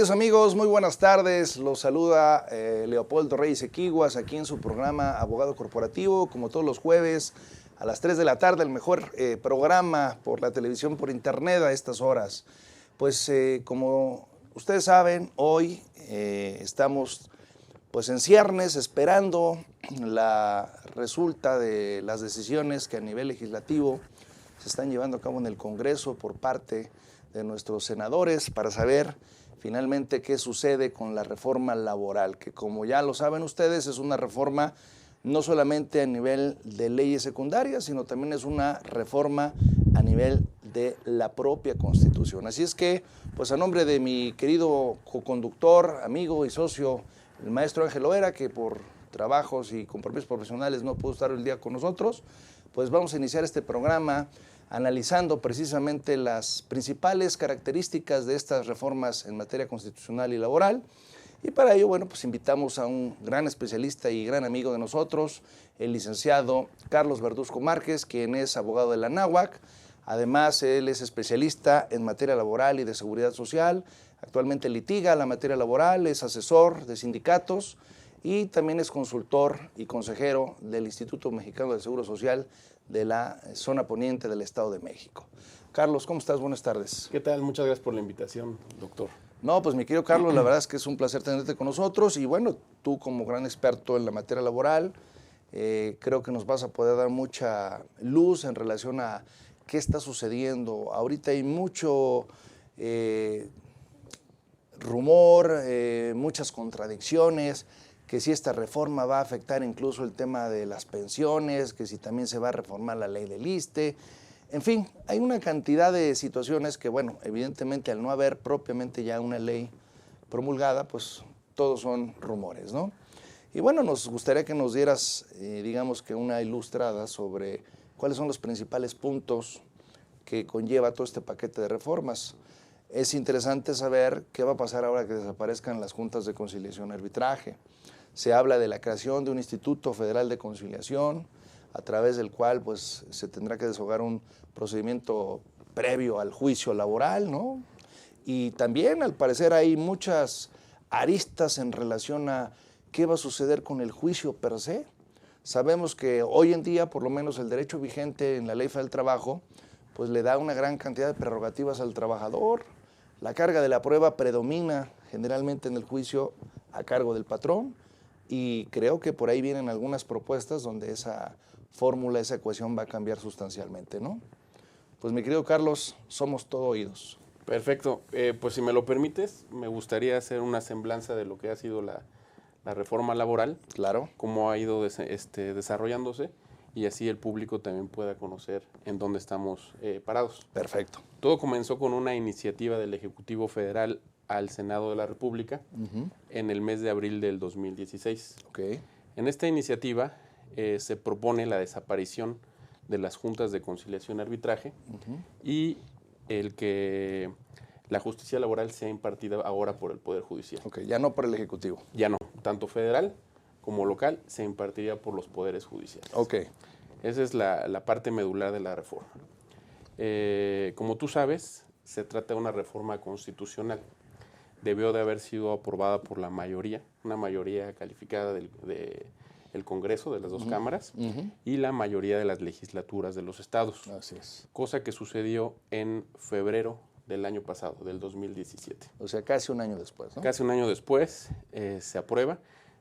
Queridos amigos, muy buenas tardes. Los saluda Leopoldo Reyes Equiguas aquí en su programa Abogado Corporativo, como todos los jueves a las 3 de la tarde, el mejor programa por la televisión, por internet a estas horas. Pues como ustedes saben, hoy estamos pues en ciernes esperando la resulta de las decisiones que a nivel legislativo se están llevando a cabo en el Congreso por parte de nuestros senadores para saber finalmente qué sucede con la reforma laboral, que como ya lo saben ustedes es una reforma no solamente a nivel de leyes secundarias, sino también es una reforma a nivel de la propia Constitución. Así es que, pues a nombre de mi querido coconductor, amigo y socio, el maestro Ángel Loera, que por trabajos y compromisos profesionales no pudo estar el día con nosotros, pues vamos a iniciar este programa analizando precisamente las principales características de estas reformas en materia constitucional y laboral. Y para ello, bueno, pues invitamos a un gran especialista y gran amigo de nosotros, el licenciado Carlos Verduzco Márquez, quien es abogado de la Anáhuac. Además, él es especialista en materia laboral y de seguridad social. Actualmente litiga la materia laboral, es asesor de sindicatos y también es consultor y consejero del Instituto Mexicano del Seguro Social de la zona poniente del Estado de México. Carlos, ¿cómo estás? Buenas tardes. ¿Qué tal? Muchas gracias por la invitación, doctor. No, pues mi querido Carlos, la verdad es que es un placer tenerte con nosotros y bueno, tú como gran experto en la materia laboral, creo que nos vas a poder dar mucha luz en relación a qué está sucediendo. Ahorita hay mucho rumor, muchas contradicciones, que si esta reforma va a afectar incluso el tema de las pensiones, que si también se va a reformar la ley del ISSSTE. En fin, hay una cantidad de situaciones que, bueno, evidentemente al no haber propiamente ya una ley promulgada, pues todos son rumores, ¿no? Y bueno, nos gustaría que nos dieras, digamos que una ilustrada sobre cuáles son los principales puntos que conlleva todo este paquete de reformas. Es interesante saber qué va a pasar ahora que desaparezcan las juntas de conciliación y arbitraje. Se habla de la creación de un Instituto Federal de Conciliación, a través del cual pues, se tendrá que deshogar un procedimiento previo al juicio laboral, ¿no? Y también, al parecer, hay muchas aristas en relación a qué va a suceder con el juicio per se. Sabemos que hoy en día, por lo menos el derecho vigente en la Ley Federal del Trabajo, pues le da una gran cantidad de prerrogativas al trabajador. La carga de la prueba predomina generalmente en el juicio a cargo del patrón y creo que por ahí vienen algunas propuestas donde esa fórmula, esa ecuación va a cambiar sustancialmente, ¿no? Pues mi querido Carlos, somos todo oídos. Perfecto. Pues si me lo permites, me gustaría hacer una semblanza de lo que ha sido la reforma laboral. Claro. Cómo ha ido desarrollándose y así el público también pueda conocer en dónde estamos parados. Perfecto. Todo comenzó con una iniciativa del Ejecutivo Federal al Senado de la República en el mes de abril del 2016. Okay. En esta iniciativa se propone la desaparición de las juntas de conciliación y arbitraje y el que la justicia laboral sea impartida ahora por el Poder Judicial. Okay, ya no por el Ejecutivo. Ya no, tanto federal como local se impartiría por los poderes judiciales. Okay. Esa es la parte medular de la reforma. Como tú sabes, se trata de una reforma constitucional. Debió de haber sido aprobada por la mayoría, una mayoría calificada del Congreso, de las dos cámaras, y la mayoría de las legislaturas de los estados. Así es. Cosa que sucedió en febrero del año pasado, del 2017. O sea, casi un año después, ¿no? Casi un año después se aprueba,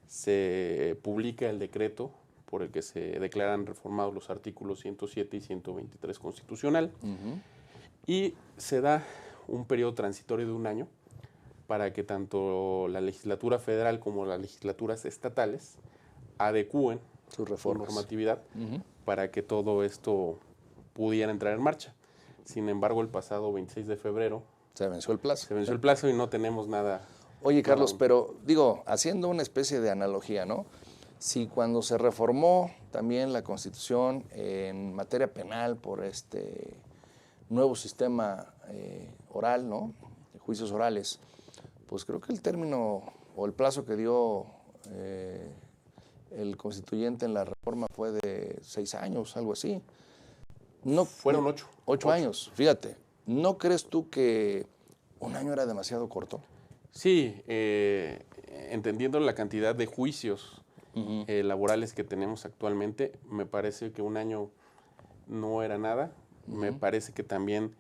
se publica el decreto por el que se declaran reformados los artículos 107 y 123 constitucional, y se da un periodo transitorio de un año para que tanto la legislatura federal como las legislaturas estatales adecúen sus reformas, su normatividad para que todo esto pudiera entrar en marcha. Sin embargo, el pasado 26 de febrero se venció el plazo. Se venció el plazo y no tenemos nada. Oye, Carlos, pero digo, haciendo una especie de analogía, ¿no? Si cuando se reformó también la Constitución en materia penal por este nuevo sistema oral, ¿no? De juicios orales, pues creo que el término o el plazo que dio el constituyente en la reforma fue de 6 años, algo así. No, fueron 8. 8 años, fíjate. ¿No crees tú que un año era demasiado corto? Sí, entendiendo la cantidad de juicios laborales que tenemos actualmente, me parece que un año no era nada. Me parece que también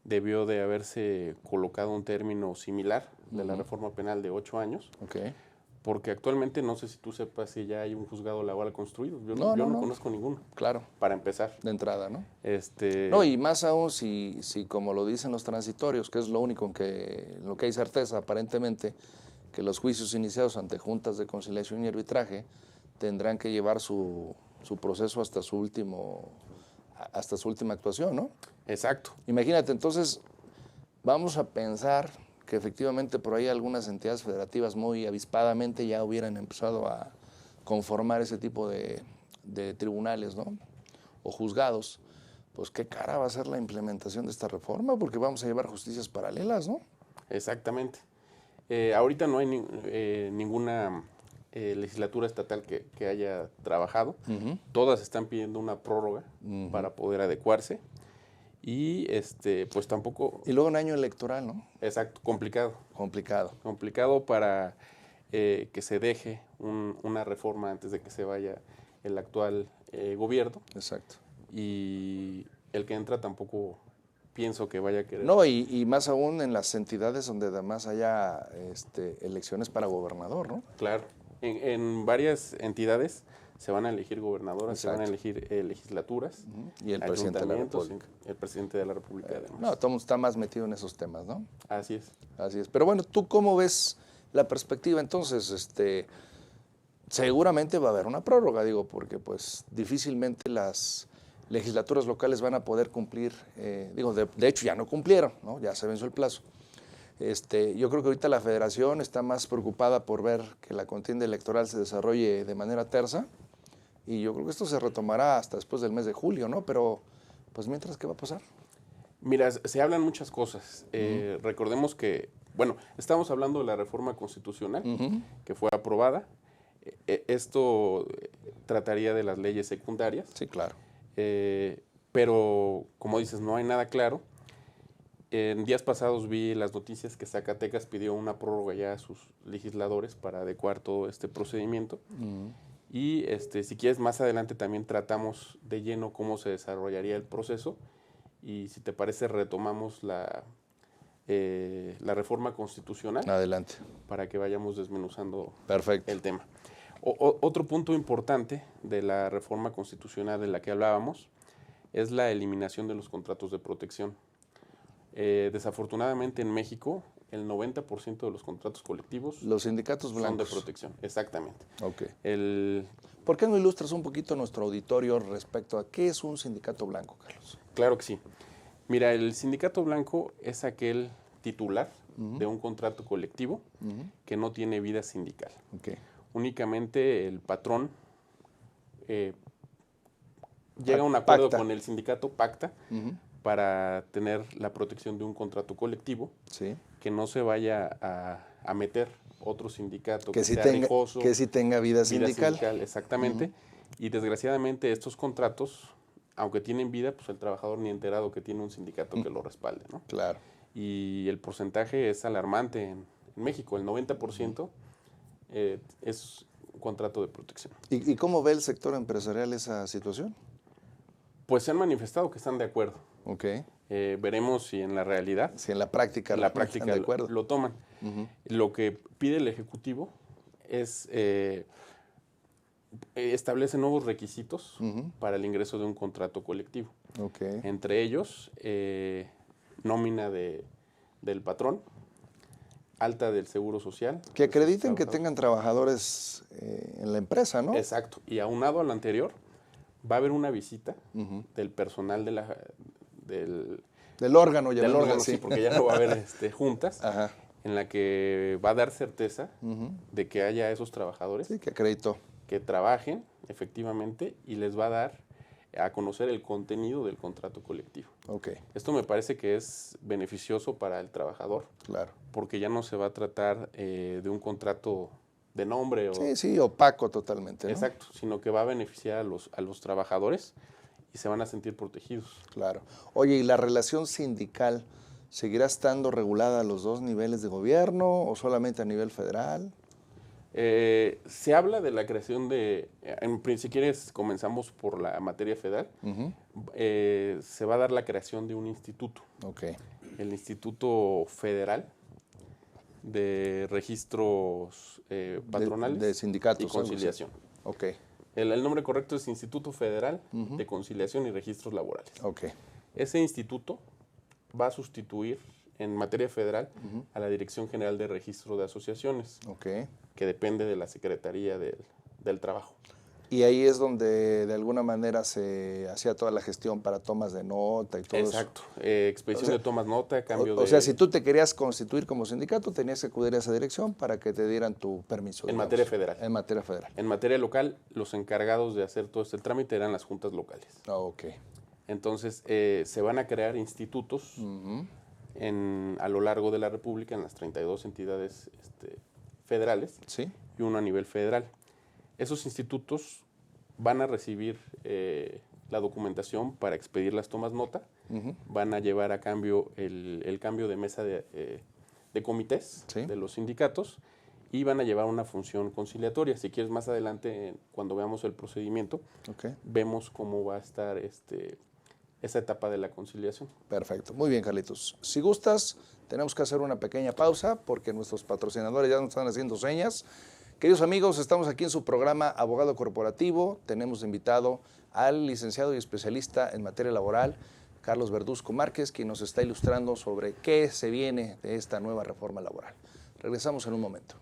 debió de haberse colocado un término similar de la reforma penal de 8 años. Okay. Porque actualmente no sé si tú sepas si ya hay un juzgado laboral construido. Yo no conozco ninguno. Claro. Para empezar. De entrada, ¿no? No, y más aún si como lo dicen los transitorios, que es lo único en lo que hay certeza aparentemente, que los juicios iniciados ante juntas de conciliación y arbitraje tendrán que llevar su proceso hasta su última actuación, ¿no? Exacto. Imagínate, entonces, vamos a pensar que efectivamente por ahí algunas entidades federativas muy avispadamente ya hubieran empezado a conformar ese tipo de tribunales, ¿no? O juzgados. Pues qué cara va a ser la implementación de esta reforma, porque vamos a llevar justicias paralelas, ¿no? Exactamente. Ahorita no hay ninguna legislatura estatal que haya trabajado. Todas están pidiendo una prórroga para poder adecuarse. Y pues tampoco... Y luego un año electoral, ¿no? Exacto, complicado. Complicado para que se deje una reforma antes de que se vaya el actual gobierno. Exacto. Y el que entra tampoco pienso que vaya a querer. No, y más aún en las entidades donde además haya elecciones para gobernador, ¿no? Claro. En varias entidades se van a elegir gobernadoras, Exacto. se van a elegir legislaturas, y el presidente de la República. El presidente de la República, además. No, todo el mundo está más metido en esos temas, ¿no? Así es. Así es. Pero bueno, ¿tú cómo ves la perspectiva? Entonces, seguramente va a haber una prórroga, digo, porque pues difícilmente las legislaturas locales van a poder cumplir, de hecho ya no cumplieron, ¿no? Ya se venció el plazo. Yo creo que ahorita la federación está más preocupada por ver que la contienda electoral se desarrolle de manera tersa, y yo creo que esto se retomará hasta después del mes de julio, ¿no? Pero, pues mientras, ¿qué va a pasar? Mira, se hablan muchas cosas. Recordemos que, bueno, estamos hablando de la reforma constitucional que fue aprobada. Esto trataría de las leyes secundarias. Sí, claro. Pero, como dices, no hay nada claro. En días pasados vi las noticias que Zacatecas pidió una prórroga ya a sus legisladores para adecuar todo este procedimiento. Y si quieres, más adelante también tratamos de lleno cómo se desarrollaría el proceso. Y si te parece, retomamos la reforma constitucional. Adelante. Para que vayamos desmenuzando Perfecto. el tema. Otro punto importante de la reforma constitucional de la que hablábamos es la eliminación de los contratos de protección. Desafortunadamente en México, el 90% de los contratos colectivos los sindicatos blancos son de protección. Exactamente. Ok. ¿Por qué no ilustras un poquito a nuestro auditorio respecto a qué es un sindicato blanco, Carlos? Claro que sí. Mira, el sindicato blanco es aquel titular de un contrato colectivo que no tiene vida sindical. Okay. Únicamente el patrón llega a un acuerdo con el sindicato, pacta, para tener la protección de un contrato colectivo, sí, que no se vaya a meter otro sindicato que sea rijoso, que sí tenga vida sindical. Exactamente. Y desgraciadamente estos contratos, aunque tienen vida, pues el trabajador ni enterado que tiene un sindicato que lo respalde, ¿no? Claro. Y el porcentaje es alarmante en México. El 90% es un contrato de protección. ¿Y cómo ve el sector empresarial esa situación? Pues se han manifestado que están de acuerdo. Okay. Veremos si en la realidad, si en la práctica, están de acuerdo. Lo toman. Lo que pide el Ejecutivo es establece nuevos requisitos para el ingreso de un contrato colectivo. Okay. Entre ellos, nómina del patrón, alta del Seguro Social. Que acrediten que tengan trabajadores en la empresa, ¿no? Exacto. Y aunado a lo anterior, va a haber una visita del personal del órgano, sí, porque ya no va a haber juntas, en la que va a dar certeza de que haya esos trabajadores. Sí, que acreditó. Que trabajen efectivamente y les va a dar a conocer el contenido del contrato colectivo. Okay. Esto me parece que es beneficioso para el trabajador. Claro. Porque ya no se va a tratar de un contrato de nombre. Sí, opaco totalmente, ¿no? Exacto, sino que va a beneficiar a los trabajadores y se van a sentir protegidos. Claro. Oye, ¿y la relación sindical ¿Seguirá estando regulada a los dos niveles de gobierno o solamente a nivel federal? Se habla de la creación si quieres comenzamos por la materia federal, se va a dar la creación de un instituto, el Instituto Federal de Registros Patronales de sindicatos y Conciliación. El nombre correcto es Instituto Federal de Conciliación y Registros Laborales. Ese instituto va a sustituir en materia federal a la Dirección General de Registro de Asociaciones, que depende de la Secretaría del Trabajo. Y ahí es donde de alguna manera se hacía toda la gestión para tomas de nota y todo eso. Exacto, expedición de tomas nota, cambio de... O sea, si tú te querías constituir como sindicato, tenías que acudir a esa dirección para que te dieran tu permiso. En materia federal. En materia federal. En materia local, los encargados de hacer todo este trámite eran las juntas locales. Entonces, se van a crear institutos a lo largo de la República, en las 32 entidades federales, y uno a nivel federal. Esos institutos van a recibir la documentación para expedir las tomas nota, van a llevar a cambio el cambio de mesa de comités de los sindicatos y van a llevar una función conciliatoria. Si quieres, más adelante, cuando veamos el procedimiento, vemos cómo va a estar esa etapa de la conciliación. Perfecto. Muy bien, Carlitos. Si gustas, tenemos que hacer una pequeña pausa porque nuestros patrocinadores ya nos están haciendo señas. Queridos amigos, estamos aquí en su programa Abogado Corporativo. Tenemos invitado al licenciado y especialista en materia laboral, Carlos Verduzco Márquez, quien nos está ilustrando sobre qué se viene de esta nueva reforma laboral. Regresamos en un momento.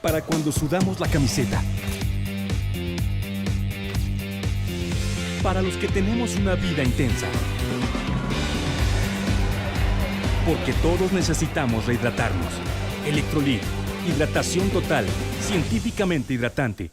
Para cuando sudamos la camiseta. Para los que tenemos una vida intensa. Porque todos necesitamos rehidratarnos. Electrolit, hidratación total, científicamente hidratante.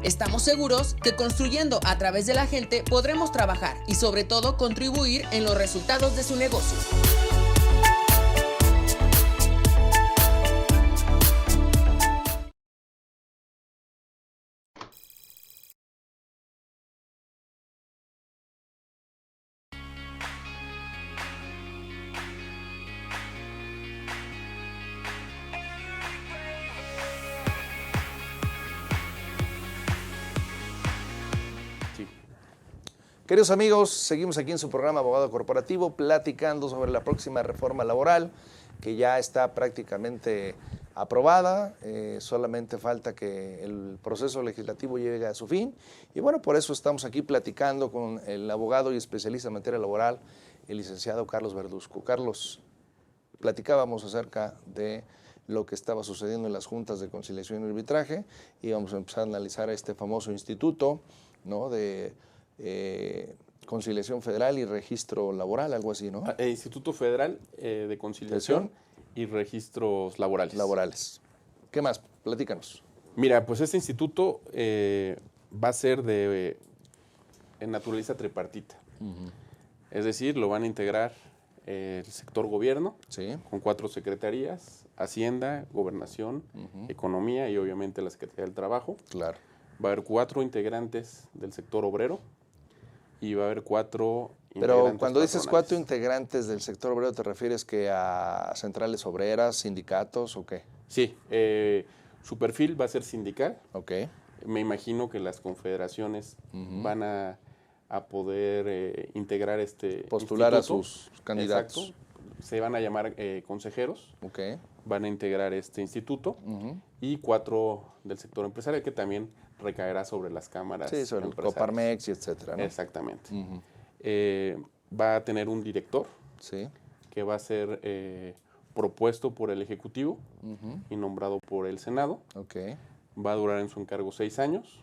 Estamos seguros que construyendo a través de la gente podremos trabajar y sobre todo contribuir en los resultados de su negocio. Queridos amigos, seguimos aquí en su programa Abogado Corporativo platicando sobre la próxima reforma laboral que ya está prácticamente aprobada, solamente falta que el proceso legislativo llegue a su fin y bueno, por eso estamos aquí platicando con el abogado y especialista en materia laboral, el licenciado Carlos Verduzco. Carlos, platicábamos acerca de lo que estaba sucediendo en las juntas de conciliación y arbitraje y vamos a empezar a analizar este famoso instituto, ¿no?, de conciliación federal y registro laboral, algo así, ¿no? Instituto Federal de Conciliación y Registros Laborales. ¿Qué más? Platícanos. Mira, pues este instituto va a ser de naturaleza tripartita. Es decir, lo van a integrar el sector gobierno, Sí. con 4 secretarías: Hacienda, Gobernación, Economía y obviamente la Secretaría del Trabajo. Claro. Va a haber 4 integrantes del sector obrero y va a haber 4 Pero integrantes cuando dices patronales. 4 integrantes del sector obrero, ¿te refieres que a centrales obreras, sindicatos o qué? Sí, su perfil va a ser sindical. Ok. Me imagino que las confederaciones van a poder integrar este Postular a instituto. sus candidatos. Exacto. Se van a llamar consejeros, Ok. van a integrar este instituto y 4 del sector empresarial, que también recaerá sobre las cámaras Sí, sobre el empresariales. Coparmex y etcétera, ¿no? Exactamente. Va a tener un director Sí. que va a ser propuesto por el Ejecutivo y nombrado por el Senado. Ok. Va a durar en su encargo 6 años,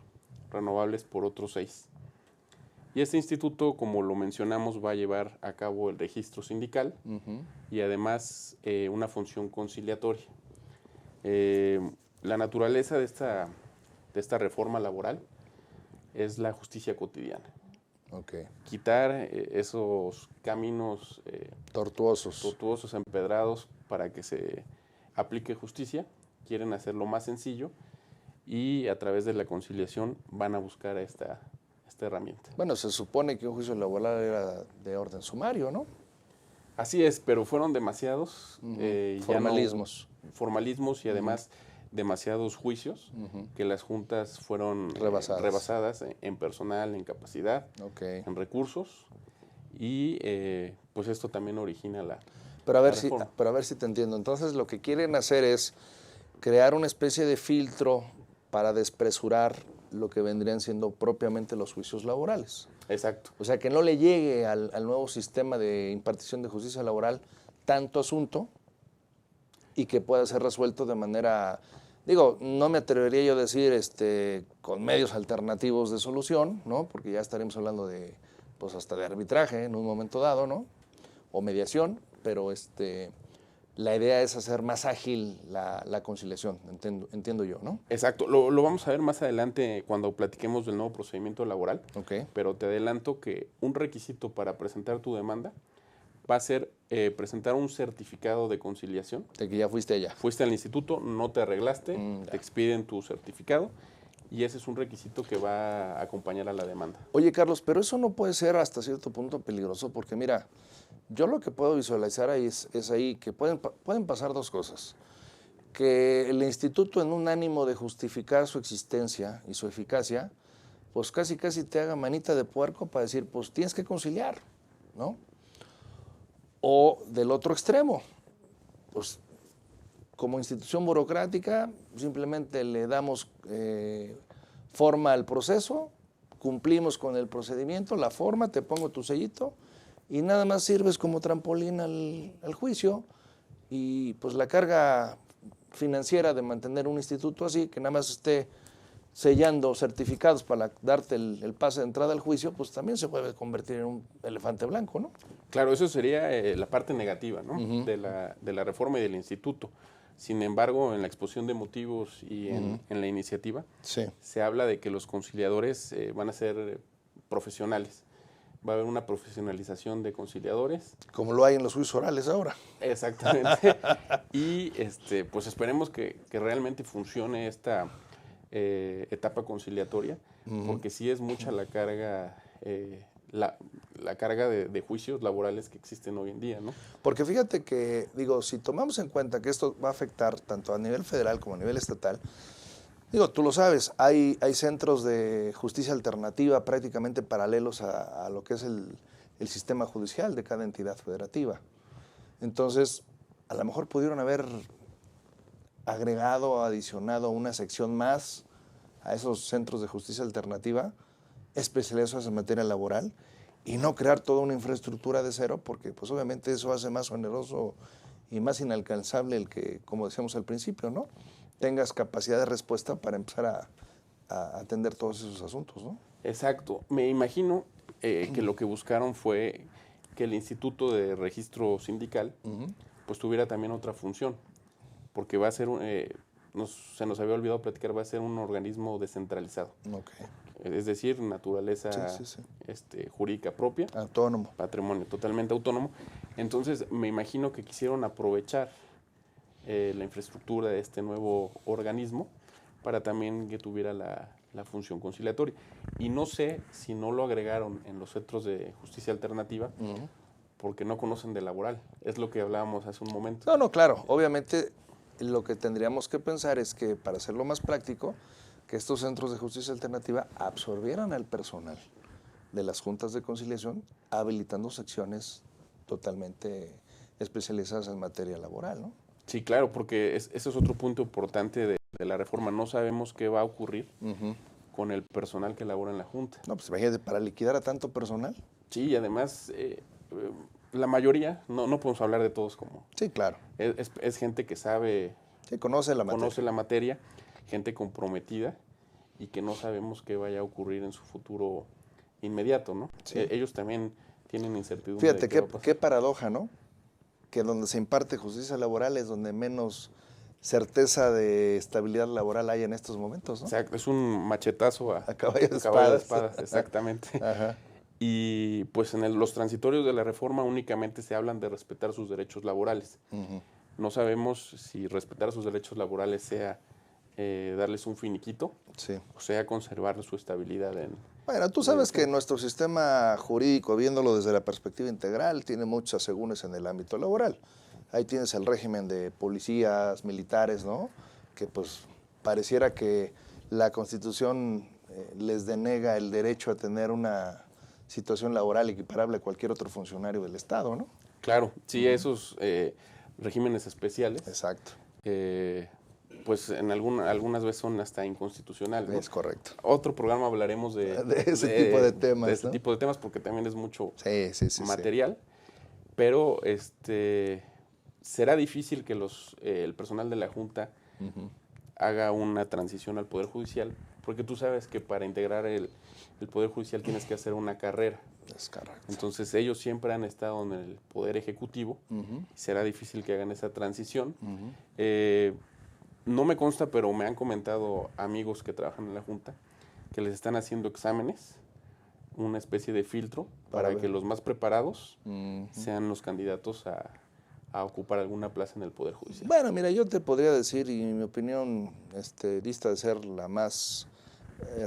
renovables por otros 6. Y este instituto, como lo mencionamos, va a llevar a cabo el registro sindical y además una función conciliatoria. La naturaleza de esta reforma laboral es la justicia cotidiana. Ok. Quitar esos caminos Tortuosos. empedrados para que se aplique justicia. Quieren hacerlo más sencillo y a través de la conciliación van a buscar esta herramienta. Bueno, se supone que un juicio laboral era de orden sumario, ¿no? Así es, pero fueron demasiados formalismos. Formalismos y además demasiados juicios que las juntas fueron rebasadas en personal, en capacidad, en recursos y pues esto también origina la Pero a ver reforma. si te entiendo. Entonces lo que quieren hacer es crear una especie de filtro para despresurar lo que vendrían siendo propiamente los juicios laborales. Exacto. O sea, que no le llegue al nuevo sistema de impartición de justicia laboral tanto asunto y que pueda ser resuelto de manera, digo, no me atrevería yo a decir con medios alternativos de solución, ¿no? Porque ya estaremos hablando de, pues hasta de arbitraje en un momento dado, ¿no? O mediación, pero la idea es hacer más ágil la conciliación, entiendo yo, ¿no? Exacto. Lo vamos a ver más adelante cuando platiquemos del nuevo procedimiento laboral. Ok. Pero te adelanto que un requisito para presentar tu demanda va a ser presentar un certificado de conciliación. De que ya fuiste allá. Fuiste al instituto, no te arreglaste, te expiden tu certificado y ese es un requisito que va a acompañar a la demanda. Oye, Carlos, pero eso no puede ser hasta cierto punto peligroso porque mira, yo lo que puedo visualizar ahí es ahí que pueden pasar 2 cosas. Que el instituto, en un ánimo de justificar su existencia y su eficacia, pues casi te haga manita de puerco para decir, pues tienes que conciliar, ¿no? O del otro extremo, pues como institución burocrática simplemente le damos forma al proceso, cumplimos con el procedimiento, la forma, te pongo tu sellito y nada más sirves como trampolín al juicio y pues la carga financiera de mantener un instituto así, que nada más esté sellando certificados para darte el pase de entrada al juicio, pues también se puede convertir en un elefante blanco, ¿no? Claro, eso sería la parte negativa, ¿no? de la reforma y del instituto. Sin embargo, en la exposición de motivos y en la iniciativa, se habla de que los conciliadores van a ser profesionales. Va a haber una profesionalización de conciliadores. Como lo hay en los juicios orales ahora. Exactamente. Y pues esperemos que realmente funcione esta etapa conciliatoria, porque sí es mucha la carga la carga de juicios laborales que existen hoy en día, ¿no? Porque fíjate que, digo, si tomamos en cuenta que esto va a afectar tanto a nivel federal como a nivel estatal, Digo, tú lo sabes, hay centros de justicia alternativa prácticamente paralelos a lo que es el sistema judicial de cada entidad federativa. Entonces, a lo mejor pudieron haber agregado, adicionado una sección más a esos centros de justicia alternativa especializados en materia laboral y no crear toda una infraestructura de cero, porque pues obviamente eso hace más oneroso y más inalcanzable el que, como decíamos al principio, ¿no?, tengas capacidad de respuesta para empezar a atender todos esos asuntos, ¿no? Exacto. Me imagino que lo que buscaron fue que el Instituto de Registro Sindical pues tuviera también otra función, porque va a ser, se nos había olvidado platicar, va a ser un organismo descentralizado. Okay. Es decir, naturaleza jurídica propia. Autónomo. Patrimonio totalmente autónomo. Entonces, me imagino que quisieron aprovechar la infraestructura de este nuevo organismo para también que tuviera la función conciliatoria. Y no sé si no lo agregaron en los centros de justicia alternativa porque no conocen de laboral. Es lo que hablábamos hace un momento. No, claro. Obviamente, lo que tendríamos que pensar es que, para hacerlo más práctico, que estos centros de justicia alternativa absorbieran al personal de las juntas de conciliación, habilitando secciones totalmente especializadas en materia laboral, ¿no? Sí, claro, porque ese es otro punto importante de la reforma. No sabemos qué va a ocurrir con el personal que labora en la Junta. No, pues imagínate, para liquidar a tanto personal. Sí, y además, la mayoría, no podemos hablar de todos como... Sí, claro. Es gente que sabe... Sí, conoce la materia, gente comprometida y que no sabemos qué vaya a ocurrir en su futuro inmediato, ¿no? Sí. Ellos también tienen incertidumbre. Fíjate, qué paradoja, ¿no? Que donde se imparte justicia laboral es donde menos certeza de estabilidad laboral hay en estos momentos, ¿no? Exacto, es un machetazo a caballo de espadas, exactamente. Ajá. Y pues en los transitorios de la reforma únicamente se hablan de respetar sus derechos laborales. No sabemos si respetar sus derechos laborales sea darles un finiquito, o sea conservar su estabilidad en... Bueno, tú sabes que nuestro sistema jurídico, viéndolo desde la perspectiva integral, tiene muchos asegúnes en el ámbito laboral. Ahí tienes el régimen de policías, militares, ¿no? Que pues pareciera que la Constitución les denega el derecho a tener una situación laboral equiparable a cualquier otro funcionario del Estado, ¿no? Claro, sí, esos regímenes especiales. Exacto. Pues en algunas veces son hasta inconstitucionales, ¿no? Es correcto. Otro programa hablaremos de ese tipo de temas. De este tipo de temas, porque también es mucho material. Sí. Pero será difícil que el personal de la Junta haga una transición al Poder Judicial, porque tú sabes que para integrar el Poder Judicial tienes que hacer una carrera. Es correcto. Entonces ellos siempre han estado en el Poder Ejecutivo. Será difícil que hagan esa transición. No me consta, pero me han comentado amigos que trabajan en la Junta que les están haciendo exámenes, una especie de filtro para que los más preparados sean los candidatos a ocupar alguna plaza en el Poder Judicial. Bueno, mira, yo te podría decir, y mi opinión dista de ser la más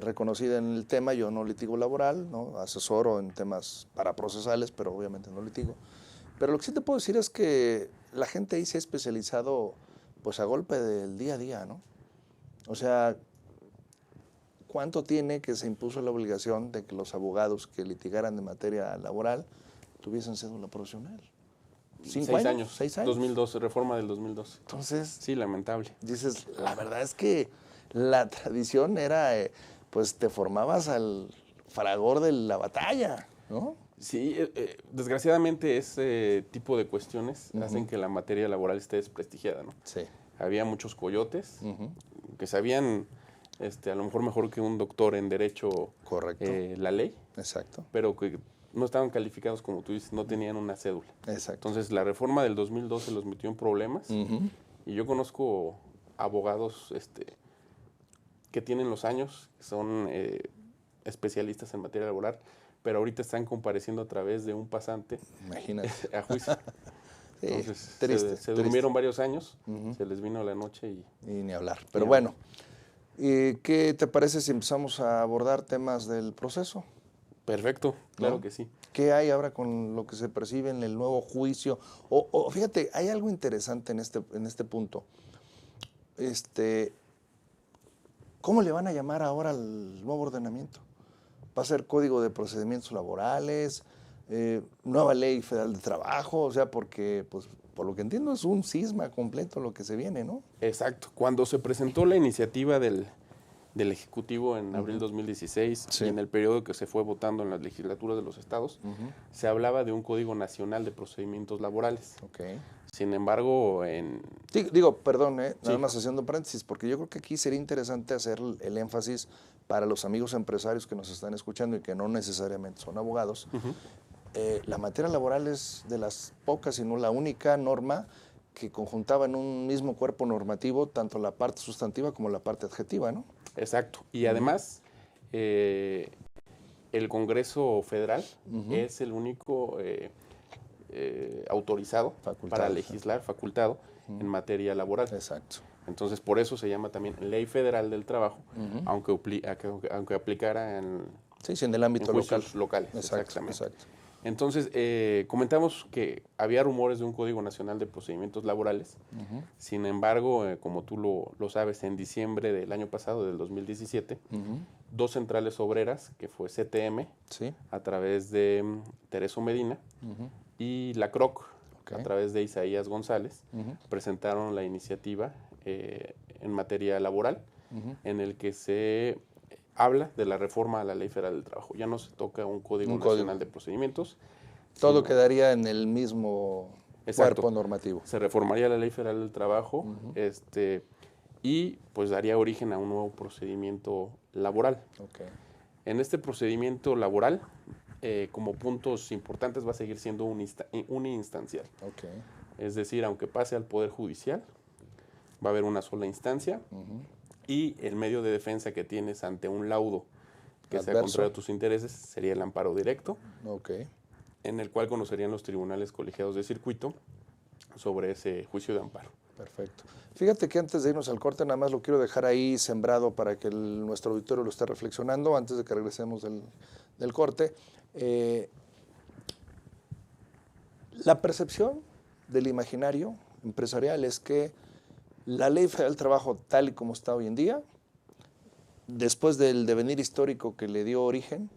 reconocida en el tema, yo no litigo laboral, ¿no? Asesoro en temas paraprocesales, pero obviamente no litigo. Pero lo que sí te puedo decir es que la gente ahí se ha especializado pues a golpe del día a día, ¿no? O sea, ¿cuánto tiene que se impuso la obligación de que los abogados que litigaran de materia laboral tuviesen cédula profesional? 6 años. 6 años. 2012, reforma del 2012. Entonces, sí, lamentable. Dices, la verdad es que la tradición era, pues te formabas al fragor de la batalla, ¿no? Sí, desgraciadamente ese tipo de cuestiones hacen que la materia laboral esté desprestigiada, ¿no? Sí. Había muchos coyotes que sabían a lo mejor mejor que un doctor en derecho. Correcto. La ley. Exacto. Pero que no estaban calificados, como tú dices, no tenían una cédula. Exacto. Entonces la reforma del 2012 los metió en problemas y yo conozco abogados que tienen los años, que son especialistas en materia laboral, pero ahorita están compareciendo a través de un pasante. Imagínate. A juicio. Sí, entonces triste, se durmieron varios años, se les vino la noche y ni hablar. Pero bueno, ¿qué te parece si empezamos a abordar temas del proceso? Perfecto, claro, ¿no? Que sí. ¿Qué hay ahora con lo que se percibe en el nuevo juicio? O fíjate, hay algo interesante en este punto. ¿Cómo le van a llamar ahora al nuevo ordenamiento? ¿Va a ser Código de Procedimientos Laborales? Nueva Ley Federal de Trabajo, o sea, porque, pues, por lo que entiendo es un cisma completo lo que se viene, ¿no? Exacto. Cuando se presentó la iniciativa del Ejecutivo en abril 2016 Sí. y en el periodo que se fue votando en las legislaturas de los estados, se hablaba de un Código Nacional de Procedimientos Laborales. Ok. Sin embargo, Digo, perdón, nada Sí. más haciendo paréntesis, porque yo creo que aquí sería interesante hacer el énfasis para los amigos empresarios que nos están escuchando y que no necesariamente son abogados. La materia laboral es de las pocas, si no la única norma que conjuntaba en un mismo cuerpo normativo tanto la parte sustantiva como la parte adjetiva, ¿no? exacto. Y además, el Congreso Federal es el único autorizado Facultado, para legislar, facultado, en materia laboral. Exacto. Entonces, por eso se llama también Ley Federal del Trabajo, aunque aplicara en Sí, en el ámbito local. juicios locales. Exacto, Exactamente. exacto. Entonces, comentamos que había rumores de un Código Nacional de Procedimientos Laborales. Sin embargo, como tú lo sabes, en diciembre del año pasado, del 2017, dos centrales obreras, que fue CTM, Sí. a través de Tereso Medina, y la CROC, Ok. a través de Isaías González, presentaron la iniciativa en materia laboral, en el que se habla de la reforma a la Ley Federal del Trabajo. Ya no se toca un Código Nacional de Procedimientos. Todo sino quedaría en el mismo Exacto. cuerpo normativo. Se reformaría la Ley Federal del Trabajo y pues daría origen a un nuevo procedimiento laboral. Ok. En este procedimiento laboral, como puntos importantes, va a seguir siendo uniinstancial. Ok. Es decir, aunque pase al Poder Judicial, va a haber una sola instancia y el medio de defensa que tienes ante un laudo que sea Adverso. contrario a tus intereses sería el amparo directo, Ok. en el cual conocerían los tribunales colegiados de circuito sobre ese juicio de amparo. Perfecto. Fíjate que antes de irnos al corte, nada más lo quiero dejar ahí sembrado para que nuestro auditorio lo esté reflexionando antes de que regresemos del corte. La percepción del imaginario empresarial es que la Ley Federal del Trabajo, tal y como está hoy en día, después del devenir histórico que le dio origen,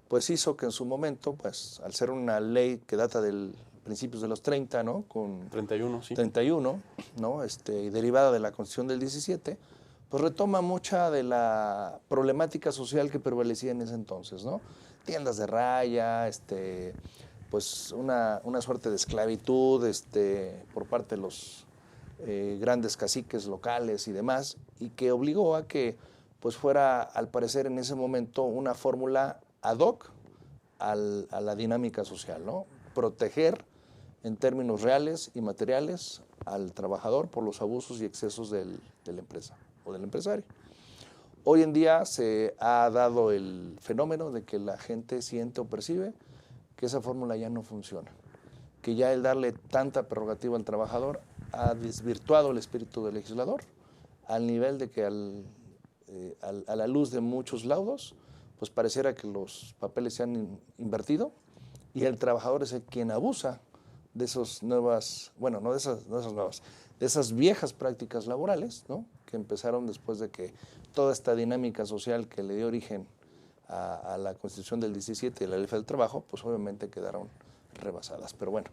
pues hizo que en su momento, pues al ser una ley que data del principios de los 30, ¿no? Con 31, sí. 31, ¿no? Y derivada de la Constitución del 17, pues retoma mucha de la problemática social que prevalecía en ese entonces, ¿no? Tiendas de raya, pues una suerte de esclavitud por parte de los grandes caciques locales y demás, y que obligó a que pues fuera, al parecer en ese momento, una fórmula ad hoc a la dinámica social, ¿no? Proteger en términos reales y materiales al trabajador por los abusos y excesos de la empresa o del empresario. Hoy en día se ha dado el fenómeno de que la gente siente o percibe que esa fórmula ya no funciona, que ya el darle tanta prerrogativa al trabajador ha desvirtuado el espíritu del legislador al nivel de que a la luz de muchos laudos, pues pareciera que los papeles se han invertido y el trabajador es el quien abusa de esas nuevas, bueno, no de esas nuevas, de esas viejas prácticas laborales, ¿no? Que empezaron después de que toda esta dinámica social que le dio origen a la Constitución del 17 y la Ley Federal del Trabajo, pues obviamente quedaron rebasadas. Pero bueno,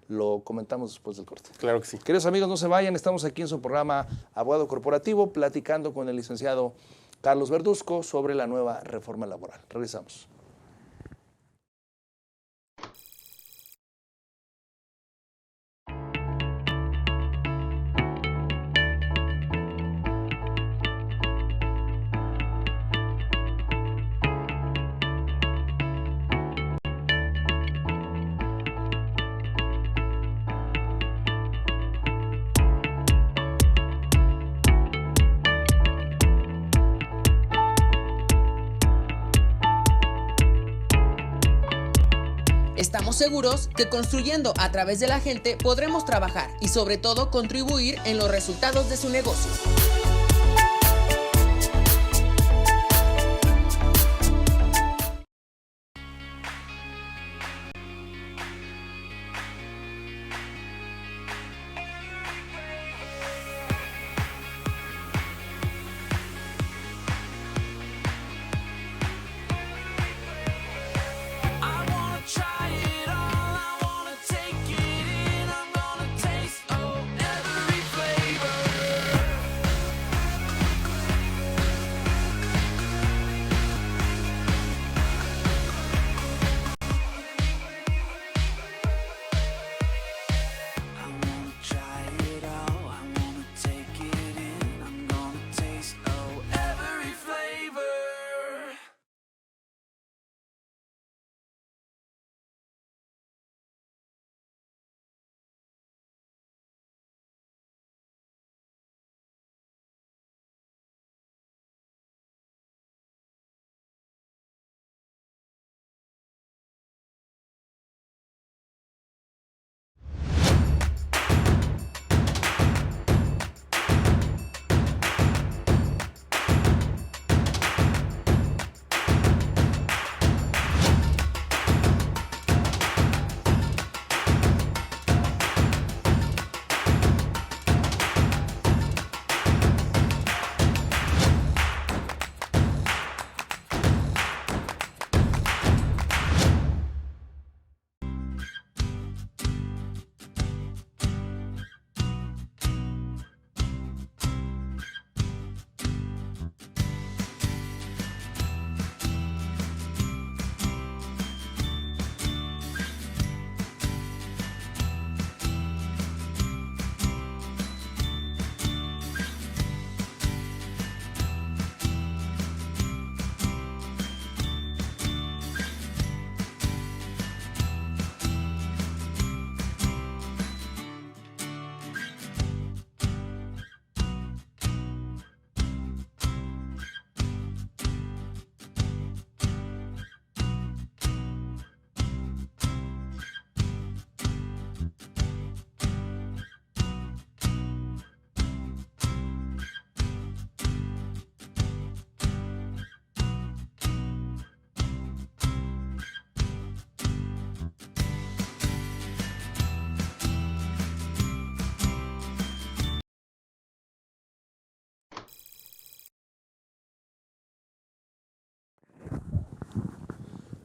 lo comentamos después del corte. Claro que sí. Queridos amigos, no se vayan, estamos aquí en su programa Abogado Corporativo, platicando con el licenciado Carlos Verduzco sobre la nueva reforma laboral. Regresamos. Estamos seguros que construyendo a través de la gente podremos trabajar y sobre todo contribuir en los resultados de su negocio.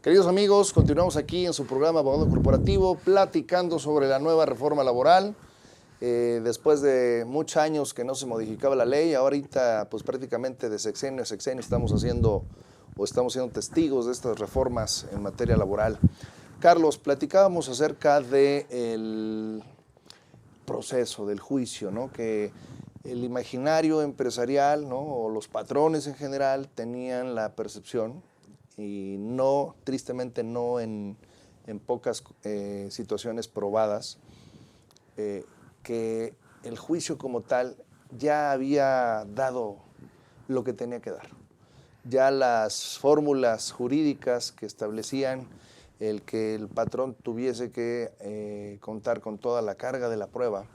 Queridos amigos, continuamos aquí en su programa Abogado Corporativo, platicando sobre la nueva reforma laboral. Después de muchos años que no se modificaba la ley, ahorita pues prácticamente de sexenio a sexenio estamos siendo testigos de estas reformas en materia laboral. Carlos, platicábamos acerca del proceso, del juicio, ¿no? Que el imaginario empresarial, ¿no? O los patrones en general tenían la percepción, y no, tristemente no en pocas situaciones probadas, que el juicio como tal ya había dado lo que tenía que dar. Ya las fórmulas jurídicas que establecían el que el patrón tuviese que contar con toda la carga de la prueba,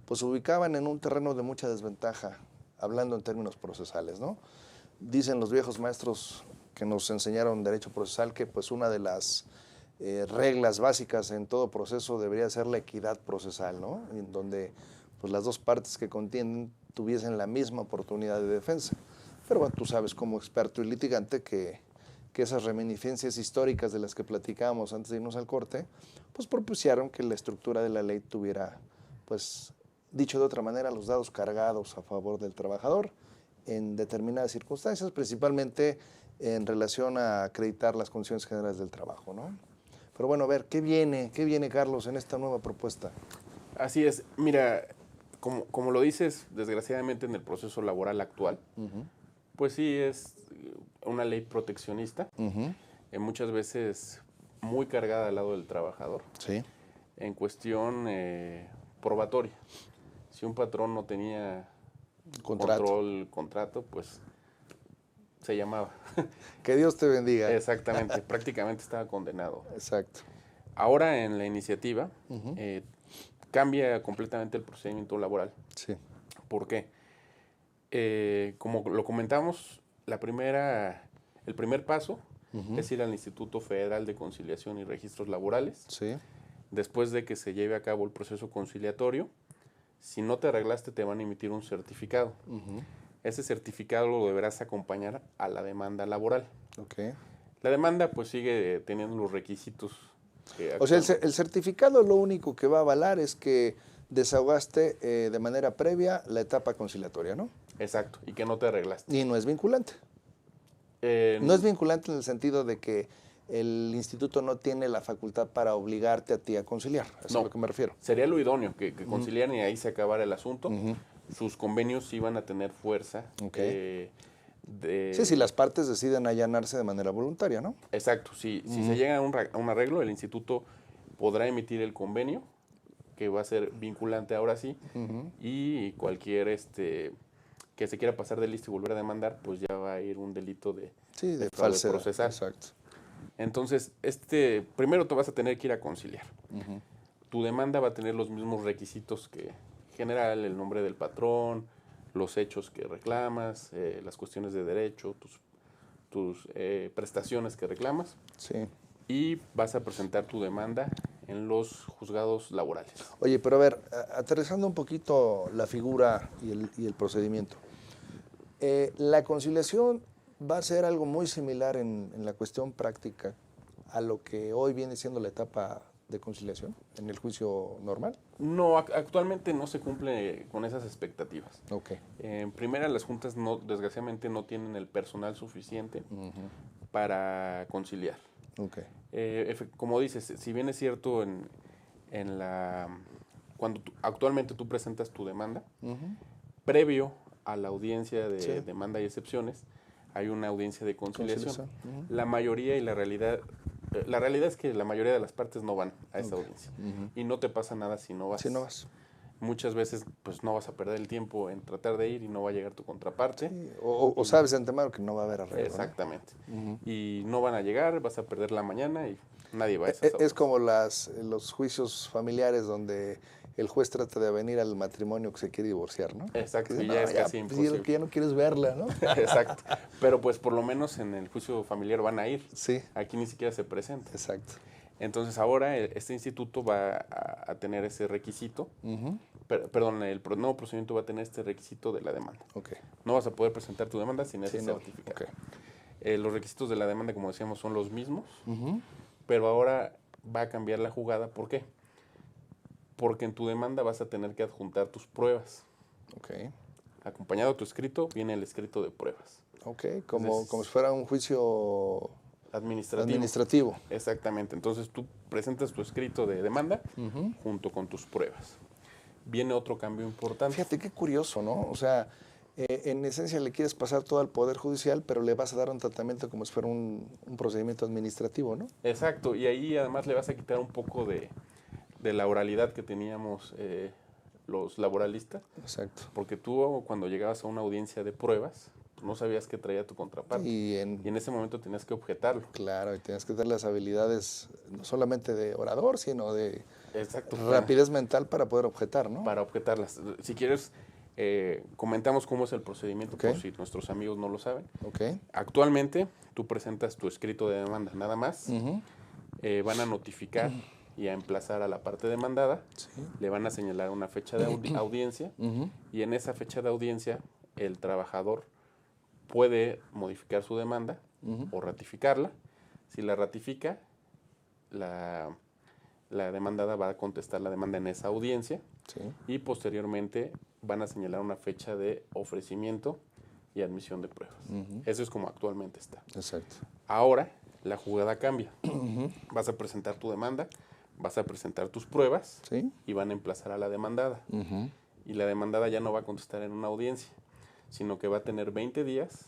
pues se ubicaban en un terreno de mucha desventaja, hablando en términos procesales, ¿no? Dicen los viejos maestros que nos enseñaron derecho procesal que pues una de las reglas básicas en todo proceso debería ser la equidad procesal, ¿no? En donde pues las dos partes que contienden tuviesen la misma oportunidad de defensa. Pero bueno, tú sabes como experto y litigante que esas reminiscencias históricas de las que platicábamos antes de irnos al corte, pues propiciaron que la estructura de la ley tuviera, pues, dicho de otra manera, los dados cargados a favor del trabajador en determinadas circunstancias, principalmente en relación a acreditar las condiciones generales del trabajo, ¿no? Pero bueno, a ver, ¿qué viene, Carlos, en esta nueva propuesta? Así es. Mira, como lo dices, desgraciadamente en el proceso laboral actual, pues sí es una ley proteccionista, muchas veces muy cargada al lado del trabajador, sí, en cuestión probatoria. Si un patrón no tenía contrato, pues se llamaba. Que Dios te bendiga. Exactamente, prácticamente estaba condenado. Exacto. Ahora en la iniciativa cambia completamente el procedimiento laboral. Sí. ¿Por qué? Como lo comentamos, el primer paso es ir al Instituto Federal de Conciliación y Registros Laborales. Sí. Después de que se lleve a cabo el proceso conciliatorio, si no te arreglaste, te van a emitir un certificado. Ese certificado lo deberás acompañar a la demanda laboral. Okay. La demanda pues sigue teniendo los requisitos. O sea, el certificado lo único que va a avalar es que desahogaste de manera previa la etapa conciliatoria, ¿no? Exacto, y que no te arreglaste. Y no es vinculante. No es vinculante en el sentido de que el instituto no tiene la facultad para obligarte a ti a conciliar. Eso es a lo que me refiero. Sería lo idóneo, que conciliaran y ahí se acabara el asunto. Sus convenios iban a tener fuerza. Okay. Sí, si las partes deciden allanarse de manera voluntaria, ¿no? Exacto. Si se llega a un arreglo, el instituto podrá emitir el convenio, que va a ser vinculante ahora sí, y cualquier que se quiera pasar de lista y volver a demandar, pues ya va a ir un delito de fraude procesal. Exacto. Entonces, primero te vas a tener que ir a conciliar. Tu demanda va a tener los mismos requisitos que general, el nombre del patrón, los hechos que reclamas, las cuestiones de derecho, tus prestaciones que reclamas. Sí. Y vas a presentar tu demanda en los juzgados laborales. Oye, pero a ver, aterrizando un poquito la figura y el procedimiento. La conciliación va a ser algo muy similar en la cuestión práctica a lo que hoy viene siendo la etapa de conciliación en el juicio normal. No, actualmente no se cumple con esas expectativas. Okay. En primera, las juntas desgraciadamente no tienen el personal suficiente para conciliar. Okay. Como dices, si bien es cierto cuando actualmente tú presentas tu demanda, previo a la audiencia de demanda y excepciones, hay una audiencia de conciliación. La mayoría y la realidad es que la mayoría de las partes no van a esa audiencia. Y no te pasa nada si no vas. Si no vas. Muchas veces pues no vas a perder el tiempo en tratar de ir y no va a llegar tu contraparte. Sí, o sabes de antemano que no va a haber arreglo. Exactamente. Y no van a llegar, vas a perder la mañana y nadie va a esas Es como los juicios familiares donde el juez trata de venir al matrimonio que se quiere divorciar, ¿no? Exacto, que y ya es casi imposible. Que ya no quieres verla, ¿no? Exacto. Pero pues por lo menos en el juicio familiar van a ir. Sí. Aquí ni siquiera se presenta. Exacto. Entonces ahora este instituto va a tener ese requisito, perdón, el nuevo procedimiento va a tener este requisito de la demanda. Okay. No vas a poder presentar tu demanda sin ese certificado. Okay. Los requisitos de la demanda, como decíamos, son los mismos, Ujú. pero ahora va a cambiar la jugada. ¿Por qué? Porque en tu demanda vas a tener que adjuntar tus pruebas. Ok. Acompañado de tu escrito, viene el escrito de pruebas. Ok, como, Entonces, como si fuera un juicio administrativo. Exactamente. Entonces tú presentas tu escrito de demanda Ujú. junto con tus pruebas. Viene otro cambio importante. Fíjate qué curioso, ¿no? O sea, en esencia le quieres pasar todo al Poder Judicial, pero le vas a dar un tratamiento como si fuera un procedimiento administrativo, ¿no? Exacto. Y ahí además le vas a quitar un poco de la oralidad que teníamos los laboralistas. Exacto. Porque tú cuando llegabas a una audiencia de pruebas, pues, no sabías qué traía tu contraparte. Y Y en ese momento tenías que objetarlo. claro, y tienes que tener las habilidades no solamente de orador, sino de Exacto. rapidez mental para poder objetar, ¿no? Para objetarlas. Si quieres, comentamos cómo es el procedimiento, Ok. por si nuestros amigos no lo saben. Ok. Actualmente, tú presentas tu escrito de demanda, nada más. Ujú. Van a notificar y a emplazar a la parte demandada. Sí. Le van a señalar una fecha de audiencia. Ujú. Y en esa fecha de audiencia, el trabajador puede modificar su demanda Ujú. o ratificarla. Si la ratifica, la demandada va a contestar la demanda en esa audiencia Sí. y posteriormente van a señalar una fecha de ofrecimiento y admisión de pruebas. Ujú. Eso es como actualmente está. Exacto. Ahora la jugada cambia. Vas a presentar tu demanda, vas a presentar tus pruebas Sí. y van a emplazar a la demandada. Ujú. Y la demandada ya no va a contestar en una audiencia, sino que va a tener 20 días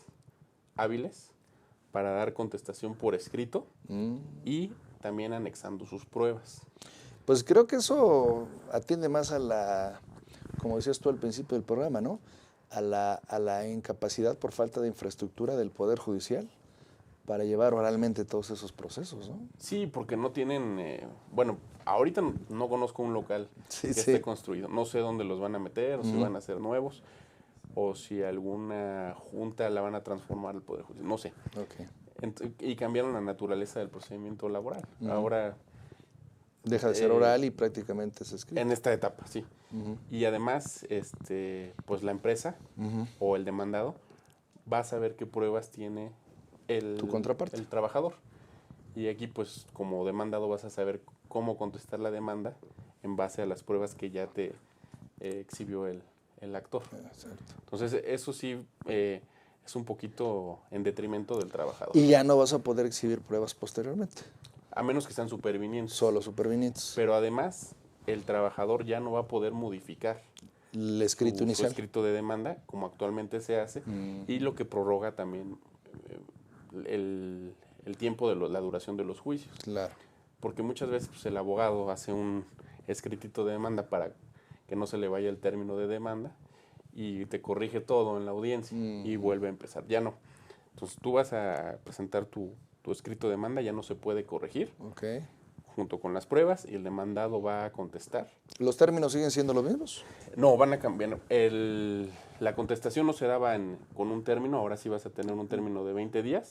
hábiles para dar contestación por escrito Mm. y también anexando sus pruebas. Pues creo que eso atiende más a la, como decías tú al principio del programa, ¿no? A la incapacidad por falta de infraestructura del Poder Judicial para llevar oralmente todos esos procesos, ¿no? Sí, porque no tienen, bueno, ahorita no conozco un local Sí, que sí. esté construido. No sé dónde los van a meter, o si Ujú. van a ser nuevos, o si alguna junta la van a transformar al Poder Judicial. No sé. Ok. Y cambiaron la naturaleza del procedimiento laboral. Ujú. Ahora, Deja de ser oral y prácticamente es escrito. en esta etapa, sí. Ujú. Y además, pues la empresa Ujú. o el demandado va a saber qué pruebas tiene Tu contraparte. el trabajador. Y aquí, pues, como demandado vas a saber cómo contestar la demanda en base a las pruebas que ya te exhibió el actor. Exacto. Entonces, eso sí es un poquito en detrimento del trabajador. Y ya no vas a poder exhibir pruebas posteriormente, A menos que sean supervinientes. solo supervinientes. Pero además, el trabajador ya no va a poder modificar El escrito su inicial. escrito de demanda, como actualmente se hace, y lo que prorroga también el tiempo de la duración de los juicios. Claro. Porque muchas veces pues, el abogado hace un escritito de demanda para que no se le vaya el término de demanda y te corrige todo en la audiencia y vuelve a empezar. Ya no. Entonces tú vas a presentar tu escrito de demanda, ya no se puede corregir Ok. junto con las pruebas y el demandado va a contestar. ¿Los términos siguen siendo los mismos? No, van a cambiar. La contestación no se daba con un término, ahora sí vas a tener un término de 20 días.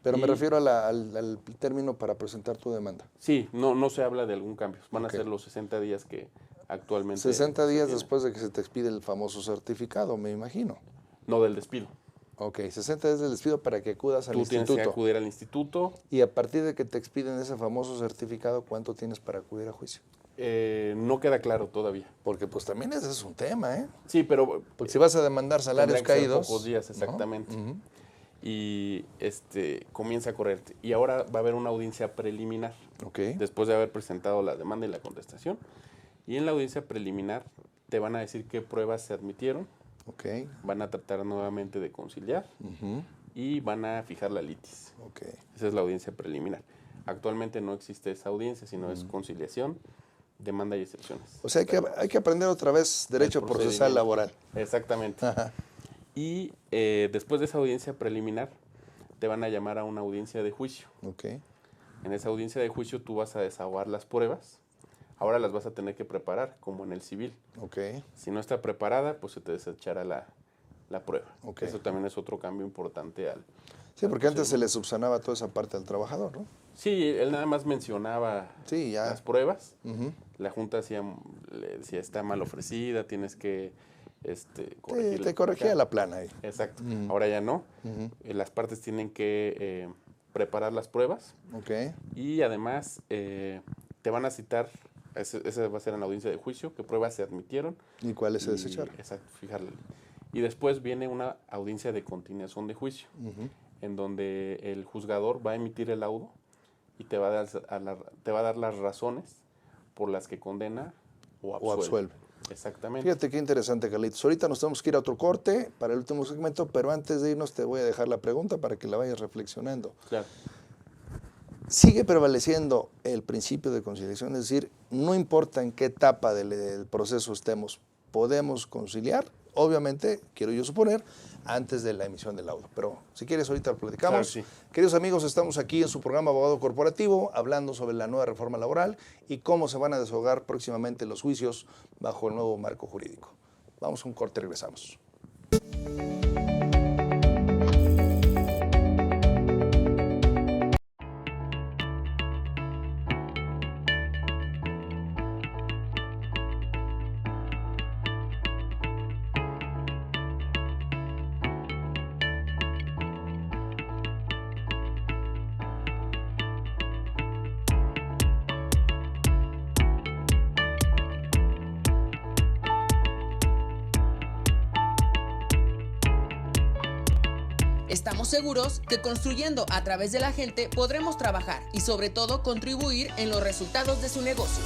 Pero me Y- refiero al término para presentar tu demanda. Sí, no se habla de algún cambio. Van Ok. a ser los 60 días que actualmente 60 se días tienen. después de que se te expide el famoso certificado, me imagino. No del despido. Ok, 60 días del despido para que acudas al Tú tienes que instituto. acudir al instituto. Y a partir de que te expiden ese famoso certificado, ¿cuánto tienes para acudir a juicio? No queda claro todavía. Porque pues también ese es un tema, ¿eh? Sí, pero Porque si vas a demandar salarios tendrían que ser caídos... pocos días, ¿no? exactamente. Ujú. Y comienza a correr. Y ahora va a haber una audiencia preliminar. Ok. Después de haber presentado la demanda y la contestación. Y en la audiencia preliminar te van a decir qué pruebas se admitieron, Ok. van a tratar nuevamente de conciliar Ujú. y van a fijar la litis. Ok. Esa es la audiencia preliminar. Actualmente no existe esa audiencia, sino es conciliación, demanda y excepciones. O sea, hay que aprender otra vez derecho El procesal procedimiento. laboral. Exactamente. Ajá. Y después de esa audiencia preliminar, te van a llamar a una audiencia de juicio. Ok. En esa audiencia de juicio tú vas a desahogar las pruebas. Ahora las vas a tener que preparar, como en el civil. Ok. Si no está preparada, pues se te desechará la prueba. Ok. Eso también es otro cambio importante Sí, porque antes se le subsanaba toda esa parte al trabajador, ¿no? Sí, él nada más mencionaba Sí, ya. las pruebas. Ujú. La Junta le decía, está mal ofrecida, tienes que Te corregía la plana ahí. Exacto. Ahora ya no. Las partes tienen que preparar las pruebas. Okay. Y además te van a citar, esa va a ser en la audiencia de juicio, qué pruebas se admitieron. ¿Y cuáles se desecharon? Exacto, fijarle. Y después viene una audiencia de continuación de juicio, en donde el juzgador va a emitir el laudo y te va a dar las razones por las que condena o absuelve. Exactamente. Fíjate qué interesante, Carlitos. Ahorita nos tenemos que ir a otro corte para el último segmento, pero antes de irnos te voy a dejar la pregunta para que la vayas reflexionando. Claro. Sigue prevaleciendo el principio de conciliación, es decir, no importa en qué etapa del proceso estemos, podemos conciliar, obviamente, quiero yo suponer, antes de la emisión del laudo. Pero si quieres, ahorita lo platicamos. Claro, sí. Queridos amigos, estamos aquí en su programa Abogado Corporativo, hablando sobre la nueva reforma laboral y cómo se van a desahogar próximamente los juicios bajo el nuevo marco jurídico. Vamos a un corte y regresamos. Estamos seguros que construyendo a través de la gente podremos trabajar y sobre todo contribuir en los resultados de su negocio.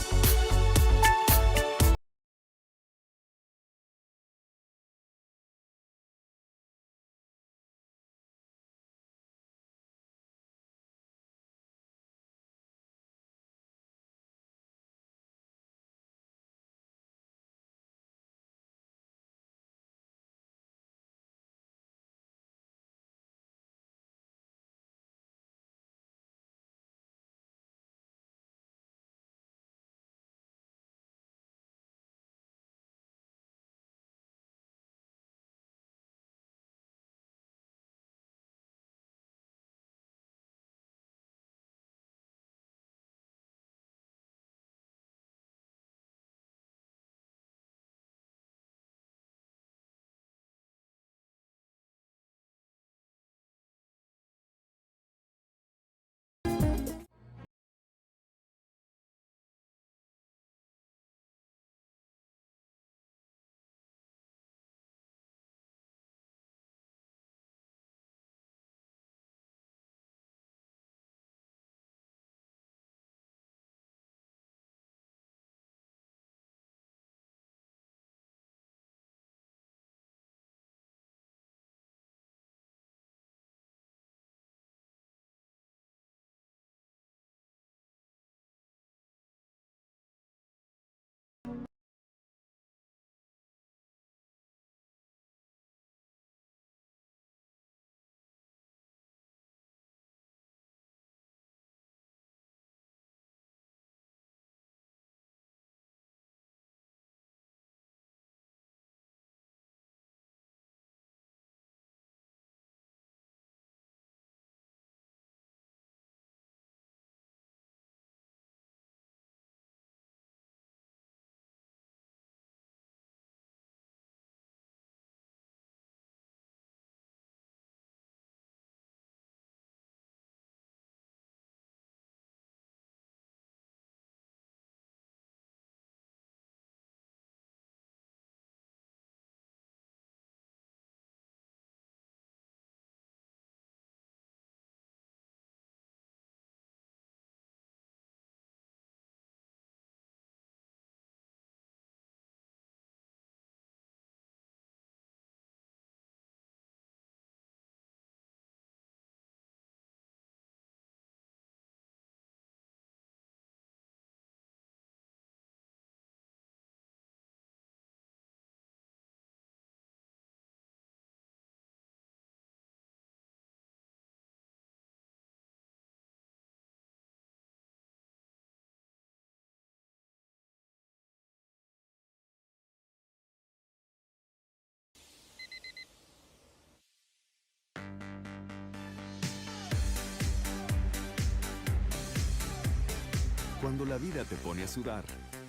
Cuando la vida te pone a sudar,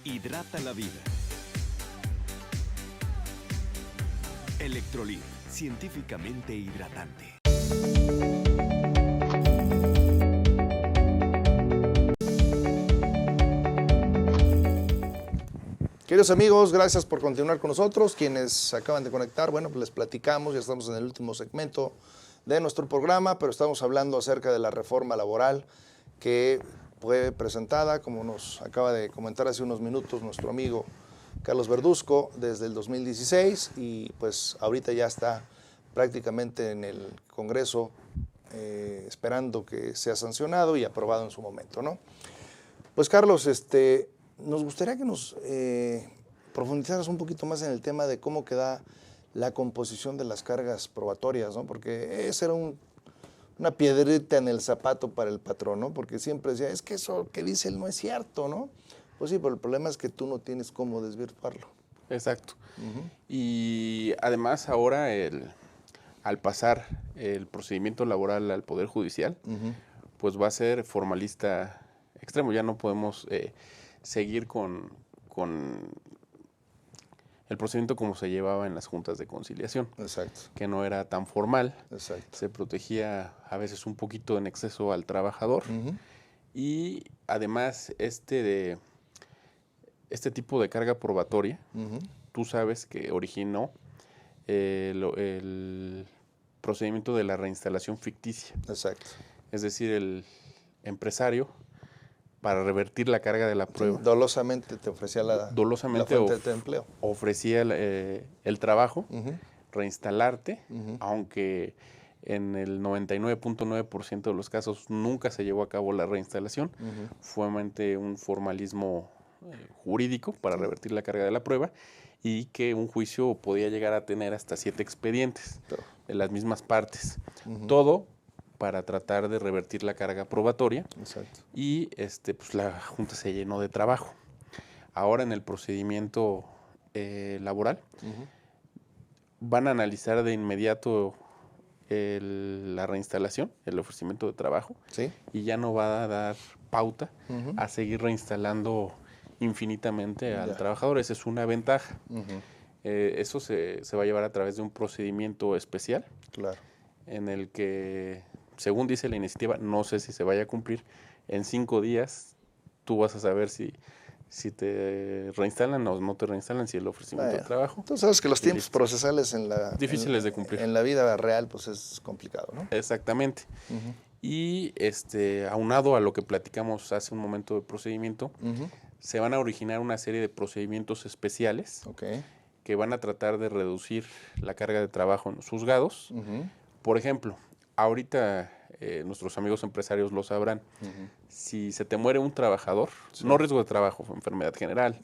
hidrata la vida. Electrolit, científicamente hidratante. Queridos amigos, gracias por continuar con nosotros. Quienes acaban de conectar, bueno, pues les platicamos, ya estamos en el último segmento de nuestro programa, pero estamos hablando acerca de la reforma laboral que fue presentada, como nos acaba de comentar hace unos minutos nuestro amigo Carlos Verduzco, desde el 2016, y pues ahorita ya está prácticamente en el Congreso esperando que sea sancionado y aprobado en su momento, ¿no? Pues Carlos, nos gustaría que nos profundizaras un poquito más en el tema de cómo queda la composición de las cargas probatorias, ¿no? Porque esa era una piedrita en el zapato para el patrón, ¿no? Porque siempre decía, es que eso que dice él no es cierto, ¿no? Pues sí, pero el problema es que tú no tienes cómo desvirtuarlo. Exacto. Y además ahora, al pasar el procedimiento laboral al Poder Judicial, pues va a ser formalista extremo. Ya no podemos seguir con el procedimiento como se llevaba en las juntas de conciliación. Exacto. Que no era tan formal. Exacto. Se protegía a veces un poquito en exceso al trabajador. Y además este tipo de carga probatoria, tú sabes que originó el procedimiento de la reinstalación ficticia. Exacto. Es decir, el empresario, para revertir la carga de la prueba, Sí, dolosamente te ofrecía la fuente de empleo. Ofrecía el trabajo, reinstalarte, aunque en el 99.9% de los casos nunca se llevó a cabo la reinstalación. Fue meramente un formalismo jurídico para revertir la carga de la prueba, y que un juicio podía llegar a tener hasta 7 expedientes de las mismas partes. Todo para tratar de revertir la carga probatoria. Exacto. Y pues la Junta se llenó de trabajo. Ahora en el procedimiento laboral van a analizar de inmediato la reinstalación, el ofrecimiento de trabajo, ¿sí? Y ya no va a dar pauta a seguir reinstalando infinitamente al trabajador. Esa es una ventaja. Eso se va a llevar a través de un procedimiento especial, claro, en el que, según dice la iniciativa, no sé si se vaya a cumplir, en 5 días tú vas a saber si te reinstalan o no te reinstalan, si el ofrecimiento de trabajo. Tú sabes que los tiempos procesales difíciles de cumplir. En la vida real, pues es complicado, ¿no? Exactamente. Y aunado a lo que platicamos hace un momento de procedimiento, se van a originar una serie de procedimientos especiales que van a tratar de reducir la carga de trabajo en los juzgados. Por ejemplo, ahorita nuestros amigos empresarios lo sabrán, si se te muere un trabajador, no riesgo de trabajo, enfermedad general,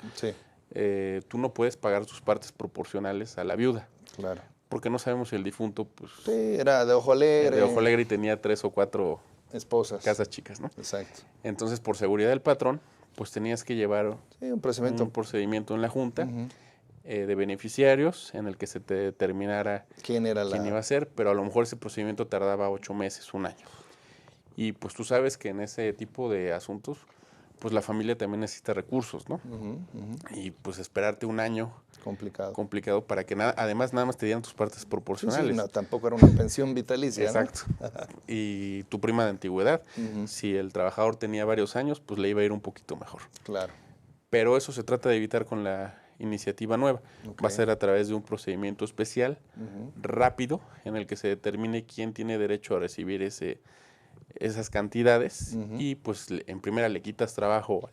tú no puedes pagar tus partes proporcionales a la viuda. Claro. Porque no sabemos si el difunto, pues, sí, era de ojo alegre. De ojo alegre y tenía 3 o 4 esposas. Casas chicas, ¿no? Exacto. Entonces, por seguridad del patrón, pues tenías que llevar un procedimiento en la Junta de beneficiarios, en el que se te determinara quién iba a ser, pero a lo mejor ese procedimiento tardaba 8 meses, 1 año. Y pues tú sabes que en ese tipo de asuntos, pues la familia también necesita recursos, ¿no? Y pues esperarte 1 año. Complicado para que además nada más te dieran tus partes proporcionales. Sí, no, tampoco era una pensión vitalicia. Exacto. ¿No? Y tu prima de antigüedad, si el trabajador tenía varios años, pues le iba a ir un poquito mejor. Claro. Pero eso se trata de evitar con la iniciativa nueva. Va a ser a través de un procedimiento especial, rápido, en el que se determine quién tiene derecho a recibir esas cantidades, y pues en primera le quitas trabajo,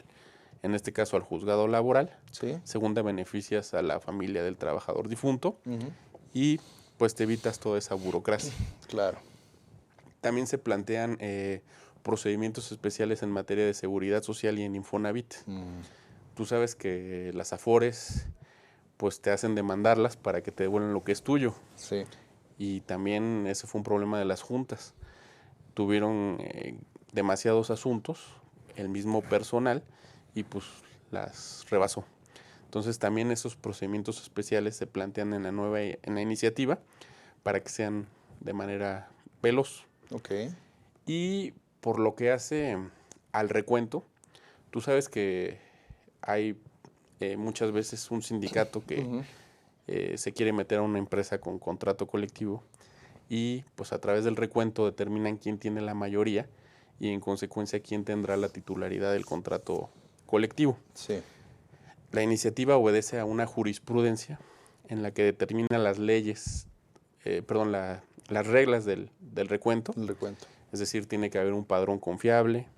en este caso al juzgado laboral, segunda beneficias a la familia del trabajador difunto, y pues te evitas toda esa burocracia. Claro. También se plantean procedimientos especiales en materia de seguridad social y en Infonavit. Tú sabes que las Afores pues te hacen demandarlas para que te devuelvan lo que es tuyo. Sí. Y también ese fue un problema de las juntas. Tuvieron demasiados asuntos, el mismo personal, y pues las rebasó. Entonces también esos procedimientos especiales se plantean en la iniciativa para que sean de manera veloz. Y por lo que hace al recuento, tú sabes que hay muchas veces un sindicato se quiere meter a una empresa con contrato colectivo y pues a través del recuento determinan quién tiene la mayoría y en consecuencia quién tendrá la titularidad del contrato colectivo. Sí. La iniciativa obedece a una jurisprudencia en la que determina las leyes, las reglas del recuento. El recuento. Es decir, tiene que haber un padrón confiable,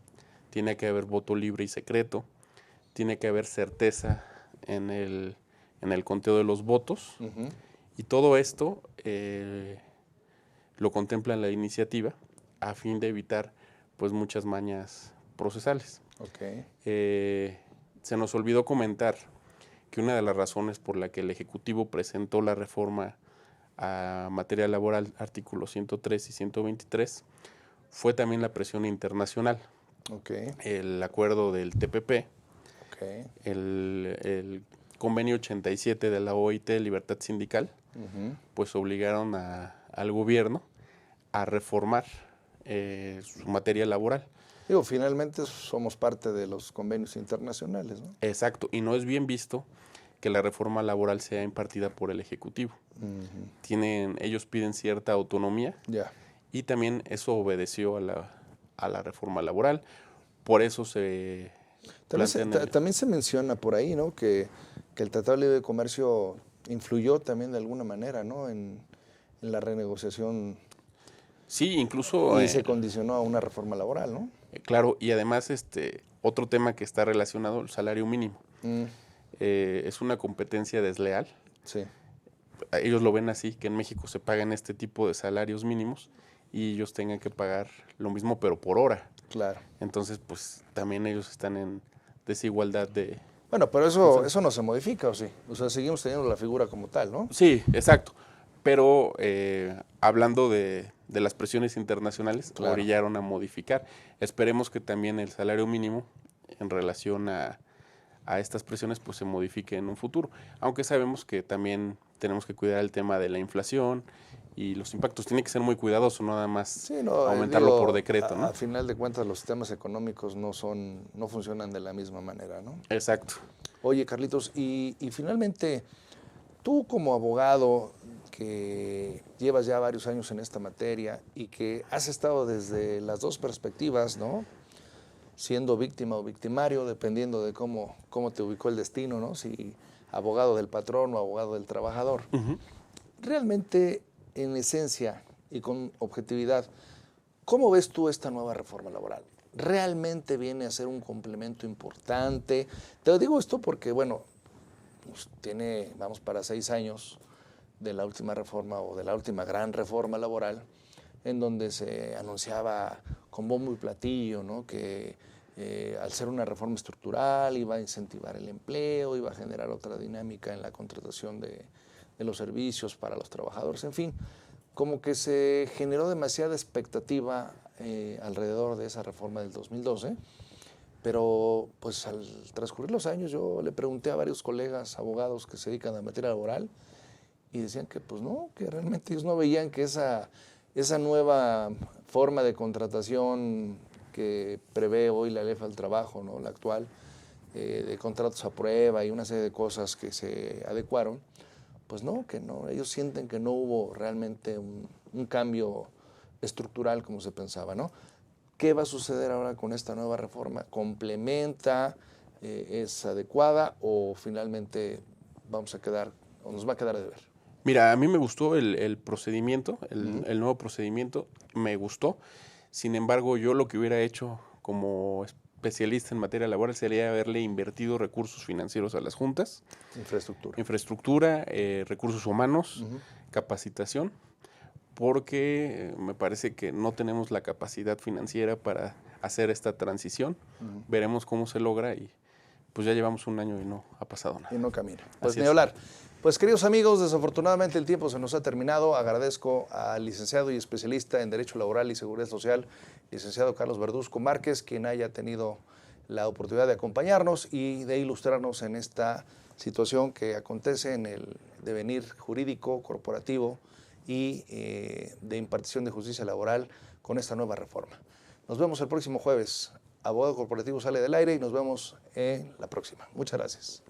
tiene que haber voto libre y secreto, tiene que haber certeza en el conteo de los votos. Uh-huh. Y todo esto lo contempla la iniciativa a fin de evitar pues muchas mañas procesales. Okay. Se nos olvidó comentar que una de las razones por la que el Ejecutivo presentó la reforma a materia laboral, artículos 103 y 123, fue también la presión internacional. Okay. El acuerdo del TPP, Okay. el convenio 87 de la OIT, Libertad Sindical, Uh-huh. pues obligaron al gobierno a reformar su materia laboral. Digo, finalmente somos parte de los convenios internacionales, ¿no? Exacto, y no es bien visto que la reforma laboral sea impartida por el Ejecutivo. Uh-huh. Ellos piden cierta autonomía Ya. y también eso obedeció a la reforma laboral. Por eso se También se menciona por ahí, ¿no? Que el Tratado de Libre Comercio influyó también de alguna manera, ¿no? En la renegociación. Sí, incluso... Y se condicionó a una reforma laboral, ¿no? Claro, y además otro tema que está relacionado, el salario mínimo. Es una competencia desleal. Sí. Ellos lo ven así, que en México se pagan este tipo de salarios mínimos y ellos tengan que pagar lo mismo, pero por hora. Claro. Entonces, pues también ellos están en desigualdad de... Bueno, pero eso no se modifica, ¿o sí? O sea, seguimos teniendo la figura como tal, ¿no? Sí, exacto. Pero hablando de las presiones internacionales, Claro. orillaron a modificar. Esperemos que también el salario mínimo en relación a estas presiones pues se modifique en un futuro. Aunque sabemos que también tenemos que cuidar el tema de la inflación y los impactos. Tiene que ser muy cuidadoso, no nada más Sí, no, aumentarlo por decreto, ¿no? A final de cuentas, los sistemas económicos no funcionan de la misma manera, ¿no? Exacto. Oye, Carlitos, y finalmente, tú como abogado que llevas ya varios años en esta materia y que has estado desde las dos perspectivas, ¿no? Siendo víctima o victimario, dependiendo de cómo te ubicó el destino, ¿no? Si abogado del patrón o abogado del trabajador. Uh-huh. Realmente, en esencia y con objetividad, ¿cómo ves tú esta nueva reforma laboral? ¿Realmente viene a ser un complemento importante? Te lo digo esto porque, bueno, pues vamos para 6 años de la última reforma o de la última gran reforma laboral, en donde se anunciaba con bombo y platillo, ¿no? Que al ser una reforma estructural iba a incentivar el empleo, iba a generar otra dinámica en la contratación de los servicios para los trabajadores, en fin, como que se generó demasiada expectativa alrededor de esa reforma del 2012, pero pues al transcurrir los años yo le pregunté a varios colegas abogados que se dedican a materia laboral y decían que pues no, que realmente ellos no veían que esa nueva forma de contratación que prevé hoy la Ley del Trabajo, ¿no? La actual, de contratos a prueba y una serie de cosas que se adecuaron, pues no, que no, ellos sienten que no hubo realmente un cambio estructural como se pensaba, ¿no? ¿Qué va a suceder ahora con esta nueva reforma? ¿Complementa, es adecuada o finalmente nos va a quedar de ver? Mira, a mí me gustó el procedimiento, el nuevo procedimiento, me gustó. Sin embargo, yo lo que hubiera hecho como especialista en materia laboral sería haberle invertido recursos financieros a las juntas. Infraestructura, recursos humanos, capacitación, porque me parece que no tenemos la capacidad financiera para hacer esta transición. Veremos cómo se logra y pues ya llevamos 1 año y no ha pasado nada. Y no camina. Pues Así ni es. hablar. Pues queridos amigos, desafortunadamente el tiempo se nos ha terminado. Agradezco al licenciado y especialista en Derecho Laboral y Seguridad Social, licenciado Carlos Verduzco Márquez, quien haya tenido la oportunidad de acompañarnos y de ilustrarnos en esta situación que acontece en el devenir jurídico, corporativo y de impartición de justicia laboral con esta nueva reforma. Nos vemos el próximo jueves. Abogado Corporativo sale del aire y nos vemos en la próxima. Muchas gracias.